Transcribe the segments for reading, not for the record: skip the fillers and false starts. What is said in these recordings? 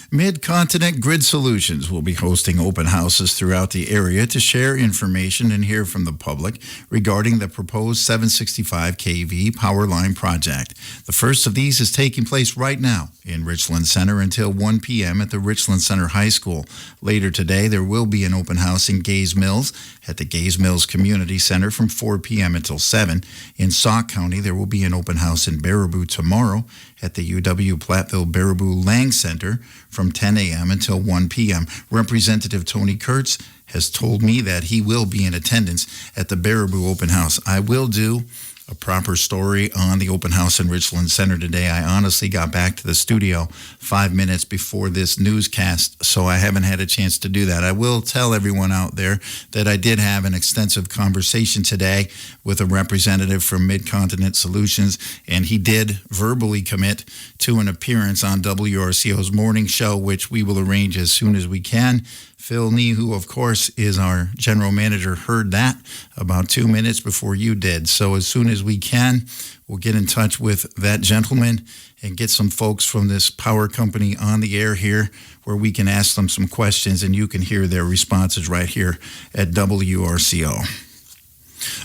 Mid-Continent Grid Solutions will be hosting open houses throughout the area to share information and hear from the public regarding the proposed 765 kV power line project. The first of these is taking place right now in Richland Center until 1 p.m. at the Richland Center High School. Later today, there will be an open house in Gaze Mills at the Gaze Mills Community Center from 4 p.m. until 7. In Sauk County, there will be an open house in Baraboo tomorrow at the UW-Platteville-Baraboo Lang Center from 10 a.m. until 1 p.m. Representative Tony Kurtz has told me that he will be in attendance at the Baraboo open house. I will do a proper story on the open house in Richland Center today. I honestly got back to the studio 5 minutes before this newscast, so I haven't had a chance to do that. I will tell everyone out there that I did have an extensive conversation today with a representative from Mid-Continent Solutions, and he did verbally commit to an appearance on WRCO's morning show, which we will arrange as soon as we can. Phil Nee, who of course is our general manager, heard that about 2 minutes before you did. So as soon as we can, we'll get in touch with that gentleman and get some folks from this power company on the air here where we can ask them some questions and you can hear their responses right here at WRCO.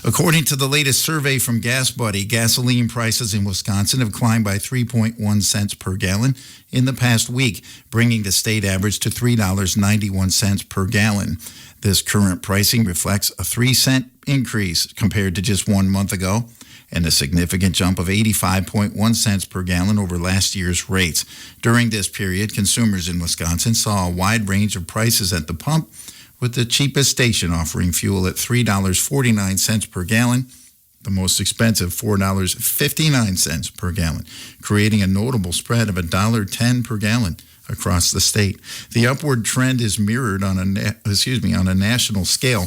According to the latest survey from Gas Buddy, gasoline prices in Wisconsin have climbed by 3.1 cents per gallon in the past week, bringing the state average to $3.91 per gallon. This current pricing reflects a 3-cent increase compared to just 1 month ago and a significant jump of 85.1 cents per gallon over last year's rates. During this period, consumers in Wisconsin saw a wide range of prices at the pump, with the cheapest station offering fuel at $3.49 per gallon, the most expensive $4.59 per gallon, creating a notable spread of $1.10 per gallon across the state. The upward trend is mirrored on a national scale,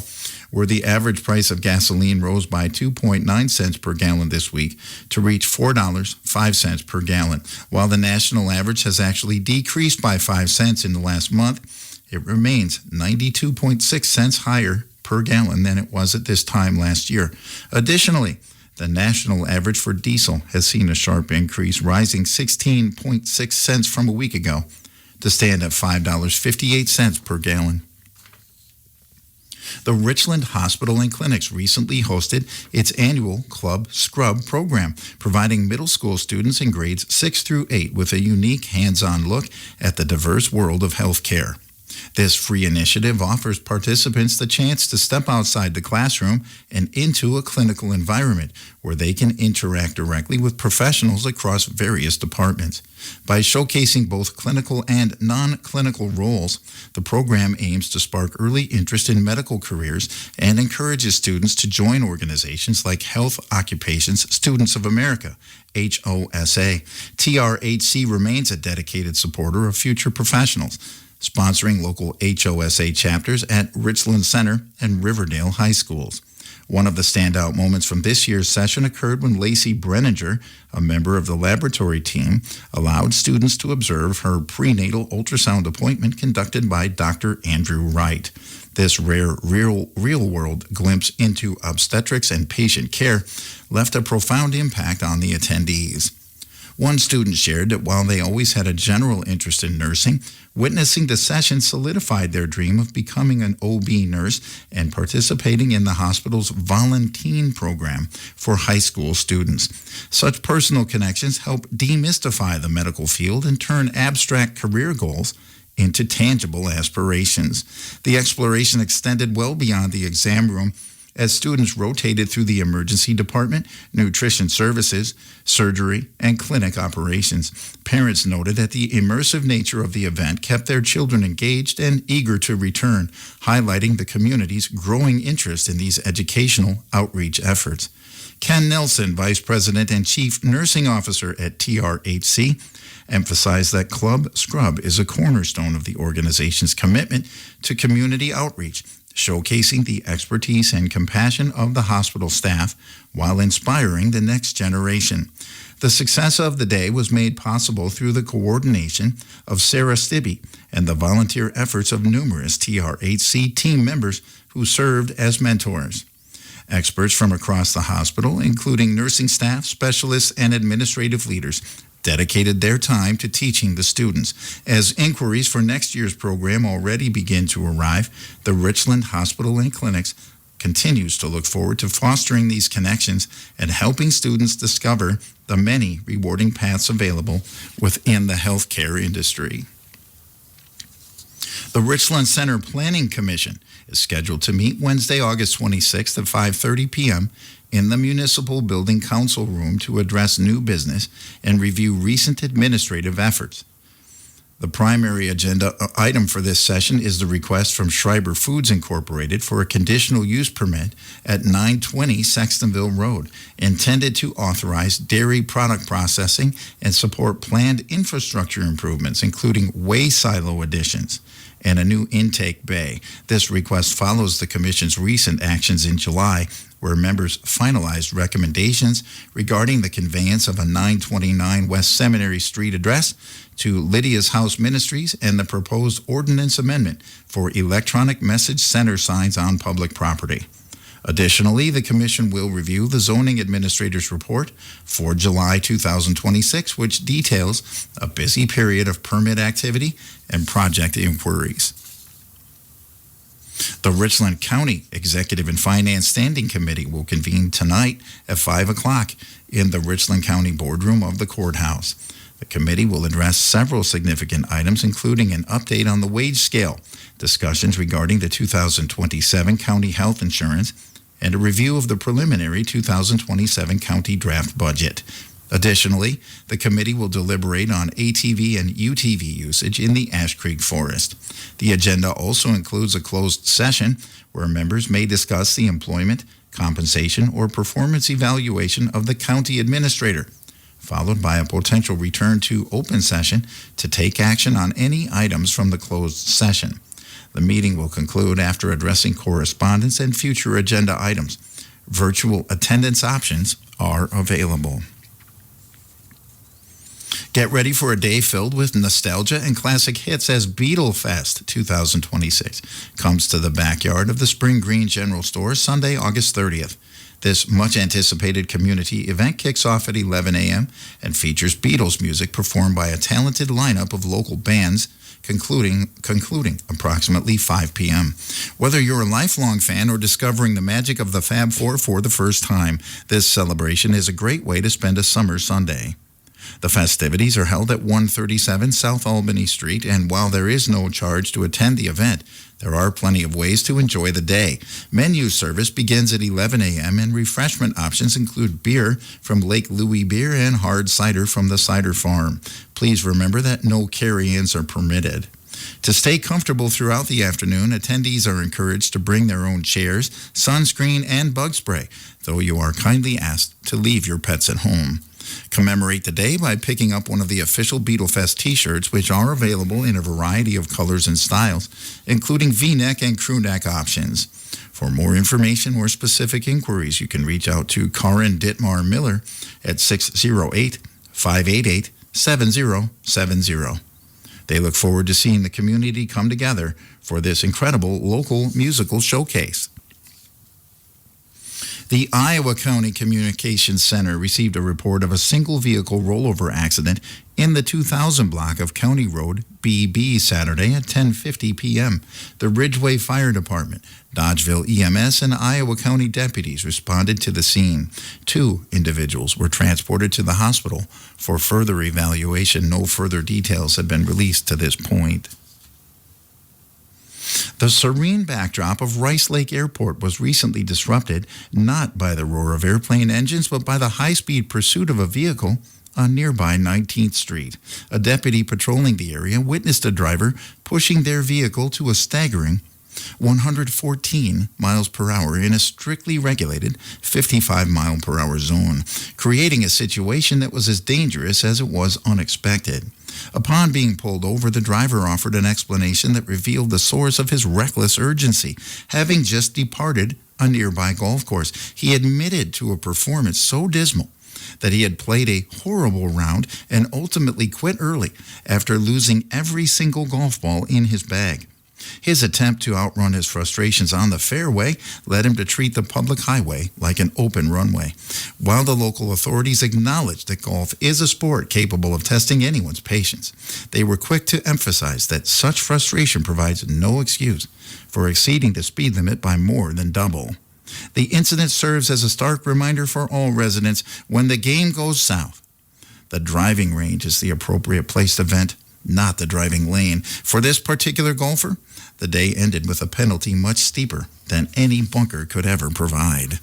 where the average price of gasoline rose by 2.9 cents per gallon this week to reach $4.05 per gallon. While the national average has actually decreased by 5 cents in the last month, it remains 92.6 cents higher per gallon than it was at this time last year. Additionally, the national average for diesel has seen a sharp increase, rising 16.6 cents from a week ago to stand at $5.58 per gallon. The Richland Hospital and Clinics recently hosted its annual Club Scrub program, providing middle school students in grades 6 through 8 with a unique hands-on look at the diverse world of healthcare. This free initiative offers participants the chance to step outside the classroom and into a clinical environment where they can interact directly with professionals across various departments. By showcasing both clinical and non-clinical roles, the program aims to spark early interest in medical careers and encourages students to join organizations like Health Occupations Students of America, HOSA. TRHC remains a dedicated supporter of future professionals, sponsoring local HOSA chapters at Richland Center and Riverdale High Schools. One of the standout moments from this year's session occurred when Lacey Brenninger, a member of the laboratory team, allowed students to observe her prenatal ultrasound appointment conducted by Dr. Andrew Wright. This rare real-world glimpse into obstetrics and patient care left a profound impact on the attendees. One student shared that while they always had a general interest in nursing, witnessing the session solidified their dream of becoming an OB nurse and participating in the hospital's Volunteer program for high school students. Such personal connections help demystify the medical field and turn abstract career goals into tangible aspirations. The exploration extended well beyond the exam room as students rotated through the emergency department, nutrition services, surgery, and clinic operations. Parents noted that the immersive nature of the event kept their children engaged and eager to return, highlighting the community's growing interest in these educational outreach efforts. Ken Nelson, Vice President and Chief Nursing Officer at TRHC, emphasized that Club Scrub is a cornerstone of the organization's commitment to community outreach, showcasing the expertise and compassion of the hospital staff while inspiring the next generation. The success of the day was made possible through the coordination of Sarah Stibbe and the volunteer efforts of numerous TRHC team members who served as mentors. Experts from across the hospital, including nursing staff, specialists, and administrative leaders, dedicated their time to teaching the students. As inquiries for next year's program already begin to arrive, the Richland Hospital and Clinics continues to look forward to fostering these connections and helping students discover the many rewarding paths available within the healthcare industry. The Richland Center Planning Commission is scheduled to meet Wednesday, August 26th at 5:30 p.m. in the Municipal Building Council Room to address new business and review recent administrative efforts. The primary agenda item for this session is the request from Schreiber Foods Incorporated for a conditional use permit at 920 Sextonville Road, intended to authorize dairy product processing and support planned infrastructure improvements, including whey silo additions and a new intake bay. This request follows the Commission's recent actions in July, where members finalized recommendations regarding the conveyance of a 929 West Seminary Street address to Lydia's House Ministries and the proposed ordinance amendment for electronic message center signs on public property. Additionally, the Commission will review the Zoning Administrator's report for July 2026, which details a busy period of permit activity and project inquiries. The Richland County Executive and Finance Standing Committee will convene tonight at 5 o'clock in the Richland County Boardroom of the courthouse. The committee will address several significant items, including an update on the wage scale, discussions regarding the 2027 county health insurance, and a review of the preliminary 2027 county draft budget. Additionally, the committee will deliberate on ATV and UTV usage in the Ash Creek Forest. The agenda also includes a closed session where members may discuss the employment, compensation, or performance evaluation of the county administrator, followed by a potential return to open session to take action on any items from the closed session. The meeting will conclude after addressing correspondence and future agenda items. Virtual attendance options are available. Get ready for a day filled with nostalgia and classic hits as Beatlefest 2026 comes to the backyard of the Spring Green General Store Sunday, August 30th. This much-anticipated community event kicks off at 11 a.m. and features Beatles music performed by a talented lineup of local bands, concluding approximately 5 p.m. Whether you're a lifelong fan or discovering the magic of the Fab Four for the first time, this celebration is a great way to spend a summer Sunday. The festivities are held at 137 South Albany Street, and while there is no charge to attend the event, there are plenty of ways to enjoy the day. Menu service begins at 11 a.m., and refreshment options include beer from Lake Louis Beer and hard cider from the Cider Farm. Please remember that no carry-ins are permitted. To stay comfortable throughout the afternoon, attendees are encouraged to bring their own chairs, sunscreen, and bug spray, though you are kindly asked to leave your pets at home. Commemorate the day by picking up one of the official Beatlefest t-shirts, which are available in a variety of colors and styles, including V-neck and crew neck options. For more information or specific inquiries, you can reach out to Karin Dittmar Miller at 608-588-7070. They look forward to seeing the community come together for this incredible local musical showcase. The Iowa County Communications Center received a report of a single vehicle rollover accident in the 2000 block of County Road BB Saturday at 10:50 p.m. The Ridgeway Fire Department, Dodgeville EMS, and Iowa County deputies responded to the scene. 2 individuals were transported to the hospital for further evaluation. No further details have been released to this point. The serene backdrop of Rice Lake Airport was recently disrupted not by the roar of airplane engines, but by the high-speed pursuit of a vehicle on nearby 19th Street. A deputy patrolling the area witnessed a driver pushing their vehicle to a staggering 114 miles per hour in a strictly regulated 55-mile-per-hour zone, creating a situation that was as dangerous as it was unexpected. Upon being pulled over, the driver offered an explanation that revealed the source of his reckless urgency. Having just departed a nearby golf course, he admitted to a performance so dismal that he had played a horrible round and ultimately quit early after losing every single golf ball in his bag. His attempt to outrun his frustrations on the fairway led him to treat the public highway like an open runway. While the local authorities acknowledged that golf is a sport capable of testing anyone's patience, they were quick to emphasize that such frustration provides no excuse for exceeding the speed limit by more than double. The incident serves as a stark reminder for all residents: when the game goes south, the driving range is the appropriate place to vent, not the driving lane. For this particular golfer, the day ended with a penalty much steeper than any bunker could ever provide.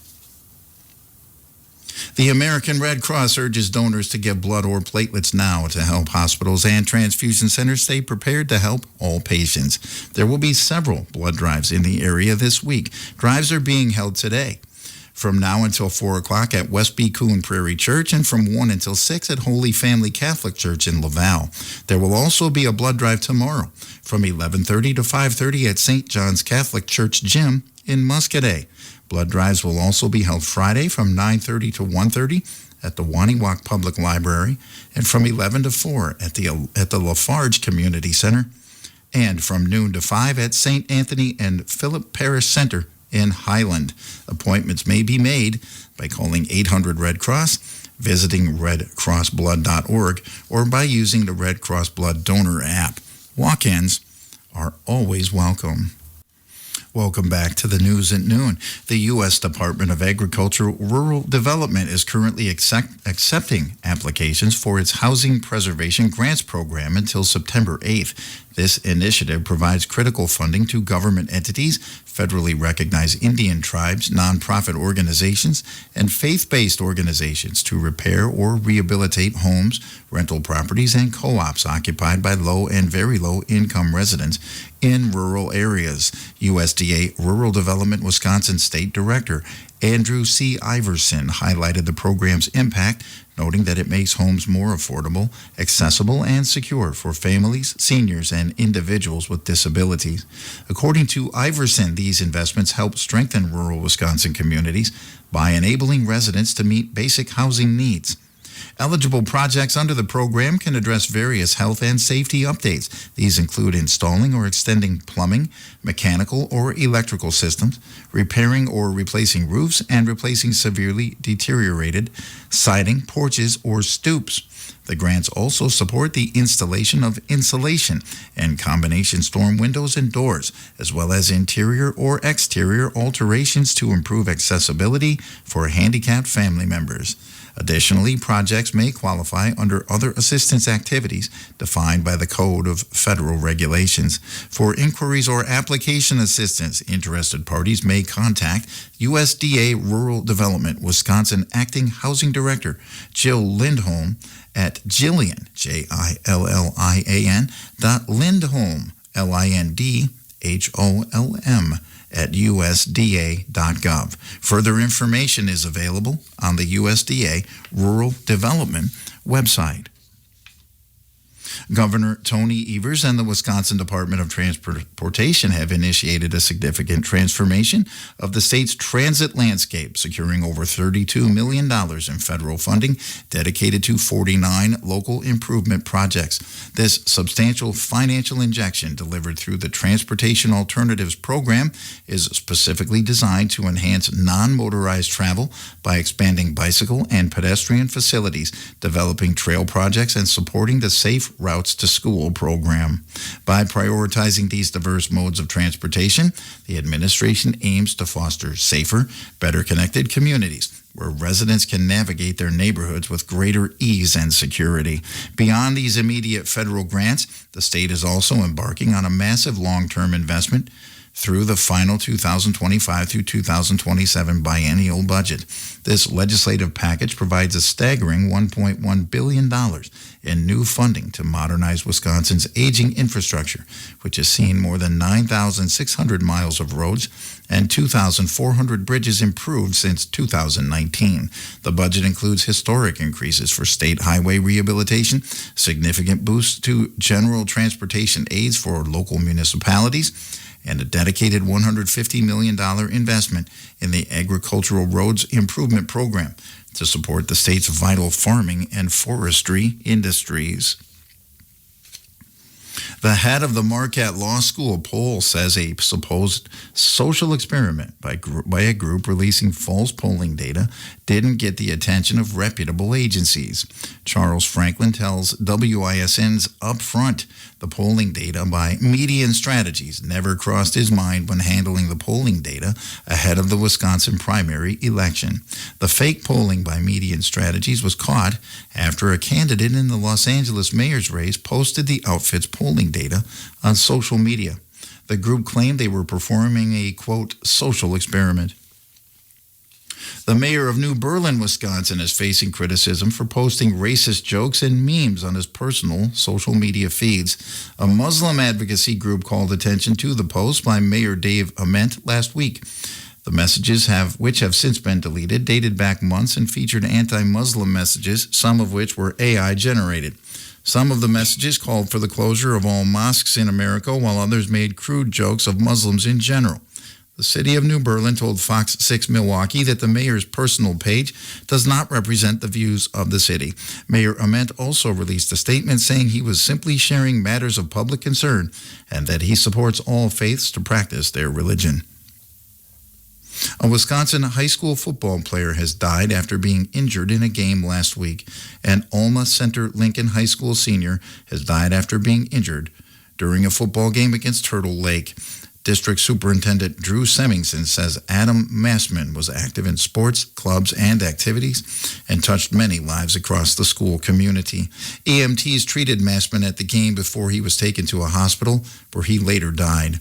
The American Red Cross urges donors to give blood or platelets now to help hospitals and transfusion centers stay prepared to help all patients. There will be several blood drives in the area this week. Drives are being held today, from now until 4 o'clock at West Coon Prairie Church, and from 1 until 6 at Holy Family Catholic Church in Laval. There will also be a blood drive tomorrow from 11:30 to 5:30 at St. John's Catholic Church Gym in Muscadet. Blood drives will also be held Friday from 9:30 to 1:30 at the Waniwak Public Library, and from 11 to 4 at the Lafarge Community Center, and from noon to 5 at St. Anthony and Philip Parish Center in Highland. Appointments may be made by calling 800 Red Cross, visiting redcrossblood.org, or by using the Red Cross Blood Donor app. Walk-ins are always welcome. Welcome back to the news at noon. The U.S. Department of Agriculture Rural Development is currently accepting applications for its Housing Preservation Grants Program until September 8th. This initiative provides critical funding to government entities, federally recognized Indian tribes, nonprofit organizations, and faith-based organizations to repair or rehabilitate homes, rental properties, and co-ops occupied by low and very low income residents in rural areas. USDA Rural Development Wisconsin State Director Andrew C. Iverson highlighted the program's impact, noting that it makes homes more affordable, accessible, and secure for families, seniors, and individuals with disabilities. According to Iverson, these investments help strengthen rural Wisconsin communities by enabling residents to meet basic housing needs. Eligible projects under the program can address various health and safety updates. These include installing or extending plumbing, mechanical or electrical systems, repairing or replacing roofs, and replacing severely deteriorated siding, porches, or stoops. The grants also support the installation of insulation and combination storm windows and doors, as well as interior or exterior alterations to improve accessibility for handicapped family members. Additionally, projects may qualify under other assistance activities defined by the Code of Federal Regulations. For inquiries or application assistance, interested parties may contact USDA Rural Development Wisconsin Acting Housing Director Jill Lindholm at Jillian, Jillian, .lindholm, LINDHOLM, at USDA.gov. Further information is available on the USDA Rural Development website. Governor Tony Evers and the Wisconsin Department of Transportation have initiated a significant transformation of the state's transit landscape, securing over $32 million in federal funding dedicated to 49 local improvement projects. This substantial financial injection, delivered through the Transportation Alternatives Program, is specifically designed to enhance non-motorized travel by expanding bicycle and pedestrian facilities, developing trail projects, and supporting the Safe Routes to School program. By prioritizing these diverse modes of transportation, the administration aims to foster safer, better connected communities where residents can navigate their neighborhoods with greater ease and security. Beyond these immediate federal grants, the state is also embarking on a massive long-term investment through the final 2025 through 2027 biennial budget. This legislative package provides a staggering $1.1 billion in new funding to modernize Wisconsin's aging infrastructure, which has seen more than 9,600 miles of roads and 2,400 bridges improved since 2019. The budget includes historic increases for state highway rehabilitation, significant boosts to general transportation aids for local municipalities, and a dedicated $150 million investment in the Agricultural Roads Improvement Program to support the state's vital farming and forestry industries. The head of the Marquette Law School poll says a supposed social experiment by a group releasing false polling data didn't get the attention of reputable agencies. Charles Franklin tells WISN's Upfront the polling data by Median Strategies never crossed his mind when handling the polling data ahead of the Wisconsin primary election. The fake polling by Median Strategies was caught after a candidate in the Los Angeles mayor's race posted the outfit's polling data on social media. The group claimed they were performing a, quote, social experiment. The mayor of New Berlin, Wisconsin, is facing criticism for posting racist jokes and memes on his personal social media feeds. A Muslim advocacy group called attention to the post by Mayor Dave Ament last week. The messages, which have since been deleted, dated back months and featured anti-Muslim messages, some of which were AI generated. Some of the messages called for the closure of all mosques in America, while others made crude jokes of Muslims in general. The city of New Berlin told Fox 6 Milwaukee that the mayor's personal page does not represent the views of the city. Mayor Ament also released a statement saying he was simply sharing matters of public concern and that he supports all faiths to practice their religion. A Wisconsin high school football player has died after being injured in a game last week. An Alma Center Lincoln High School senior has died after being injured during a football game against Turtle Lake. District Superintendent Drew Semmingson says Adam Massman was active in sports, clubs, and activities and touched many lives across the school community. EMTs treated Massman at the game before he was taken to a hospital where he later died.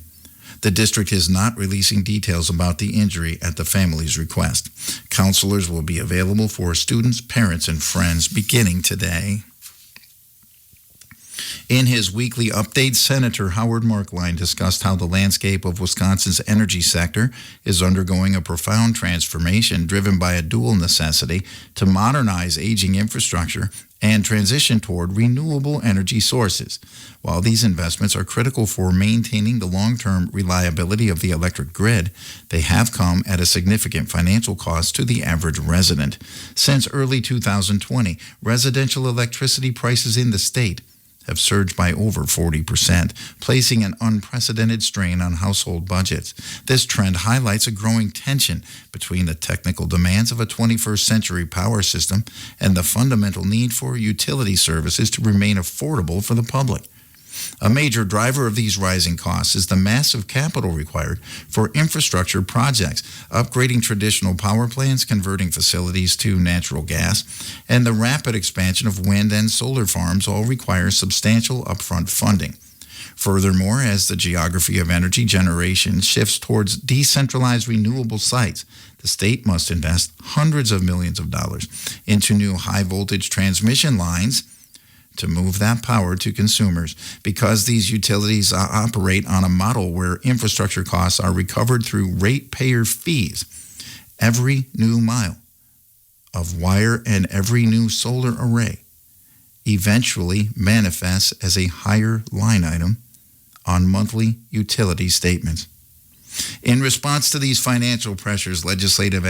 The district is not releasing details about the injury at the family's request. Counselors will be available for students, parents, and friends beginning today. In his weekly update, Senator Howard Markline discussed how the landscape of Wisconsin's energy sector is undergoing a profound transformation driven by a dual necessity to modernize aging infrastructure and transition toward renewable energy sources. While these investments are critical for maintaining the long-term reliability of the electric grid, they have come at a significant financial cost to the average resident. Since early 2020, residential electricity prices in the state have surged by over 40%, placing an unprecedented strain on household budgets. This trend highlights a growing tension between the technical demands of a 21st century power system and the fundamental need for utility services to remain affordable for the public. A major driver of these rising costs is the massive capital required for infrastructure projects, upgrading traditional power plants, converting facilities to natural gas, and the rapid expansion of wind and solar farms all require substantial upfront funding. Furthermore, as the geography of energy generation shifts towards decentralized renewable sites, the state must invest hundreds of millions of dollars into new high-voltage transmission lines to move that power to consumers. Because these utilities operate on a model where infrastructure costs are recovered through ratepayer fees, every new mile of wire and every new solar array eventually manifests as a higher line item on monthly utility statements. In response to these financial pressures, legislative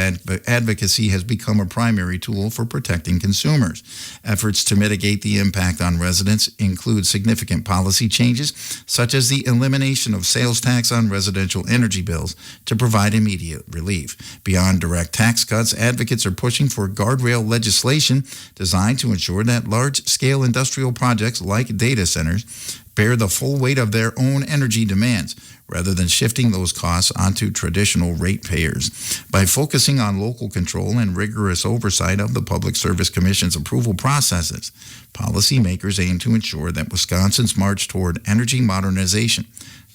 advocacy has become a primary tool for protecting consumers. Efforts to mitigate the impact on residents include significant policy changes, such as the elimination of sales tax on residential energy bills to provide immediate relief. Beyond direct tax cuts, advocates are pushing for guardrail legislation designed to ensure that large-scale industrial projects like data centers bear the full weight of their own energy demands, rather than shifting those costs onto traditional ratepayers. By focusing on local control and rigorous oversight of the Public Service Commission's approval processes, policymakers aim to ensure that Wisconsin's march toward energy modernization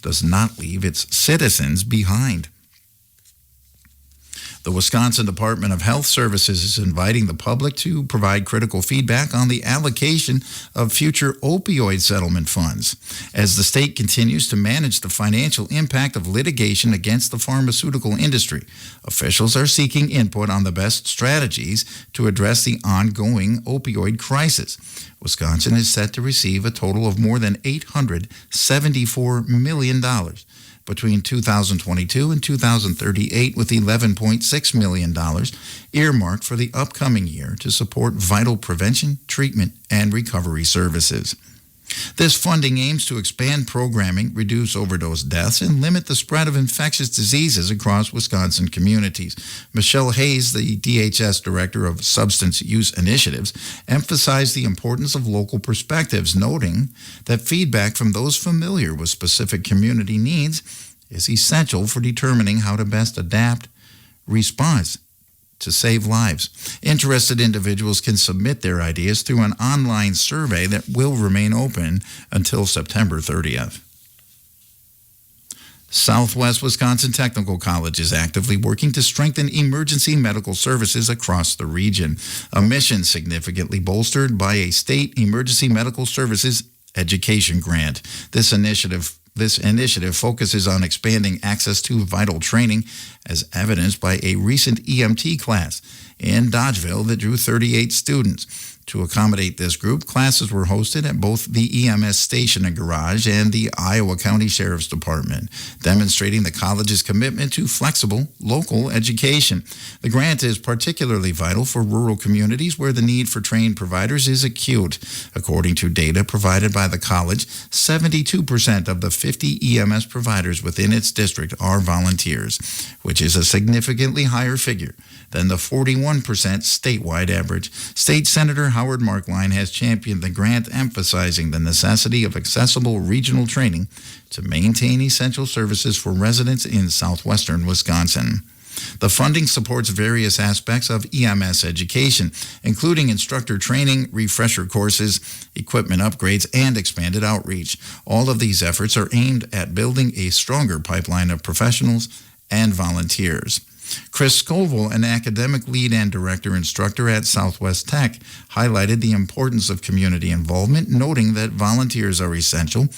does not leave its citizens behind. The Wisconsin Department of Health Services is inviting the public to provide critical feedback on the allocation of future opioid settlement funds. As the state continues to manage the financial impact of litigation against the pharmaceutical industry, officials are seeking input on the best strategies to address the ongoing opioid crisis. Wisconsin is set to receive a total of more than $874 million between 2022 and 2038, with $11.6 million earmarked for the upcoming year to support vital prevention, treatment, and recovery services. This funding aims to expand programming, reduce overdose deaths, and limit the spread of infectious diseases across Wisconsin communities. Michelle Hayes, the DHS Director of Substance Use Initiatives, emphasized the importance of local perspectives, noting that feedback from those familiar with specific community needs is essential for determining how to best adapt response to save lives. Interested individuals can submit their ideas through an online survey that will remain open until September 30th. Southwest Wisconsin Technical College is actively working to strengthen emergency medical services across the region, a mission significantly bolstered by a state emergency medical services education grant. This initiative focuses on expanding access to vital training, as evidenced by a recent EMT class in Dodgeville that drew 38 students. To accommodate this group, classes were hosted at both the EMS station and garage and the Iowa County Sheriff's Department, demonstrating the college's commitment to flexible local education. The grant is particularly vital for rural communities where the need for trained providers is acute. According to data provided by the college, 72% of the 50 EMS providers within its district are volunteers, which is a significantly higher figure than the 41% statewide average. State Senator Howard Markline has championed the grant, emphasizing the necessity of accessible regional training to maintain essential services for residents in southwestern Wisconsin. The funding supports various aspects of EMS education, including instructor training, refresher courses, equipment upgrades, and expanded outreach. All of these efforts are aimed at building a stronger pipeline of professionals and volunteers. Chris Scoville, an academic lead and director instructor at Southwest Tech, highlighted the importance of community involvement, noting that volunteers are essential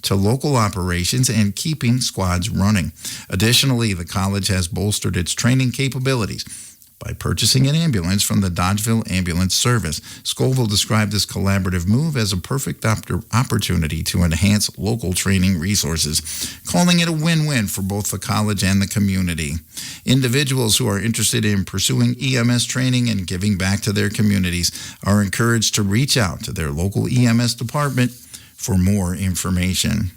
to local operations and keeping squads running. Additionally, the college has bolstered its training capabilities by purchasing an ambulance from the Dodgeville Ambulance Service. Scoville described this collaborative move as a perfect opportunity to enhance local training resources, calling it a win-win for both the college and the community. Individuals who are interested in pursuing EMS training and giving back to their communities are encouraged to reach out to their local EMS department for more information.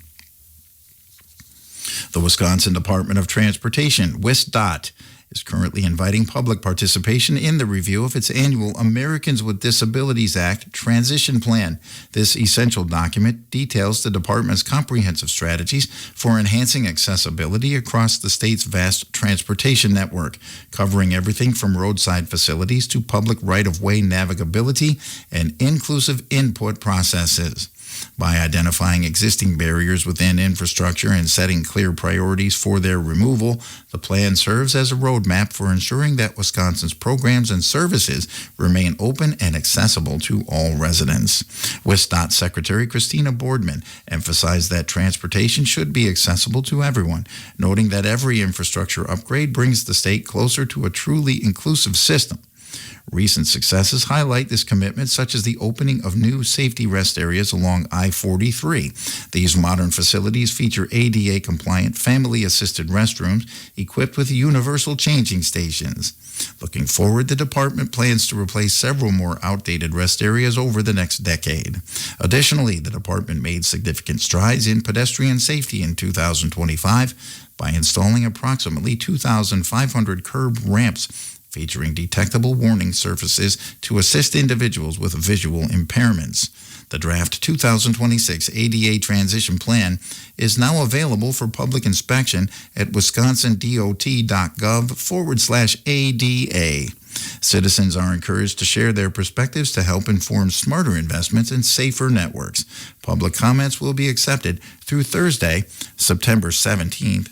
The Wisconsin Department of Transportation, WisDOT, is currently inviting public participation in the review of its annual Americans with Disabilities Act Transition Plan. This essential document details the department's comprehensive strategies for enhancing accessibility across the state's vast transportation network, covering everything from roadside facilities to public right-of-way navigability and inclusive input processes. By identifying existing barriers within infrastructure and setting clear priorities for their removal, the plan serves as a roadmap for ensuring that Wisconsin's programs and services remain open and accessible to all residents. WisDOT Secretary Christina Boardman emphasized that transportation should be accessible to everyone, noting that every infrastructure upgrade brings the state closer to a truly inclusive system. Recent successes highlight this commitment, such as the opening of new safety rest areas along I-43. These modern facilities feature ADA-compliant family-assisted restrooms equipped with universal changing stations. Looking forward, the department plans to replace several more outdated rest areas over the next decade. Additionally, the department made significant strides in pedestrian safety in 2025 by installing approximately 2,500 curb ramps featuring detectable warning surfaces to assist individuals with visual impairments. The draft 2026 ADA Transition Plan is now available for public inspection at wisconsindot.gov/ADA. Citizens are encouraged to share their perspectives to help inform smarter investments in safer networks. Public comments will be accepted through Thursday, September 17th.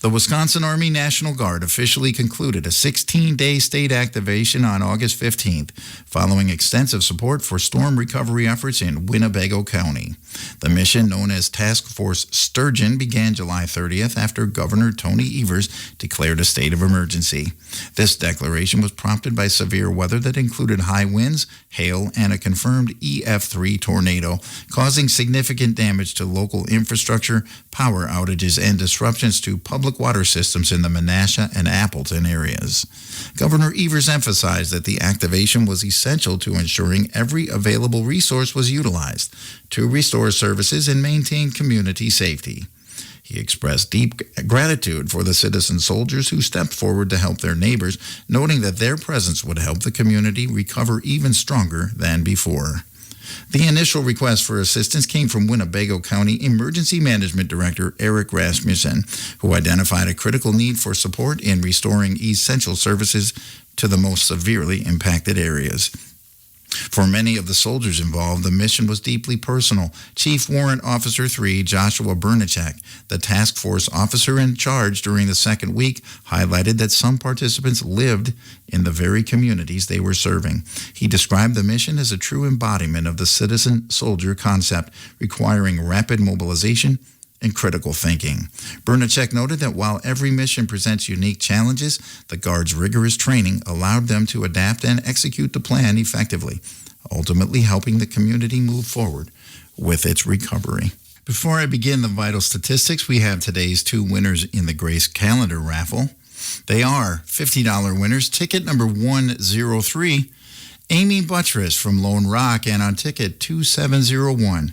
The Wisconsin Army National Guard officially concluded a 16-day state activation on August 15th, following extensive support for storm recovery efforts in Winnebago County. The mission, known as Task Force Sturgeon, began July 30th after Governor Tony Evers declared a state of emergency. This declaration was prompted by severe weather that included high winds, hail, and a confirmed EF3 tornado, causing significant damage to local infrastructure, power outages, and disruptions to public public water systems in the Menasha and Appleton areas. Governor Evers emphasized that the activation was essential to ensuring every available resource was utilized to restore services and maintain community safety. He expressed deep gratitude for the citizen soldiers who stepped forward to help their neighbors, noting that their presence would help the community recover even stronger than before. The initial request for assistance came from Winnebago County Emergency Management Director Eric Rasmussen, who identified a critical need for support in restoring essential services to the most severely impacted areas. For many of the soldiers involved, the mission was deeply personal. Chief Warrant Officer 3 Joshua Bernachek, the task force officer in charge during the second week, highlighted that some participants lived in the very communities they were serving. He described the mission as a true embodiment of the citizen-soldier concept, requiring rapid mobilization and critical thinking. Bernachek noted that while every mission presents unique challenges, the Guard's rigorous training allowed them to adapt and execute the plan effectively, ultimately helping the community move forward with its recovery. Before I begin the vital statistics, we have today's two winners in the Grace Calendar raffle. They are $50 winners. Ticket number 103, Amy Buttress from Lone Rock, and on ticket 2701,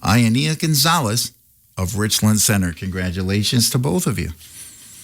Ionea Gonzalez of Richland Center. Congratulations to both of you.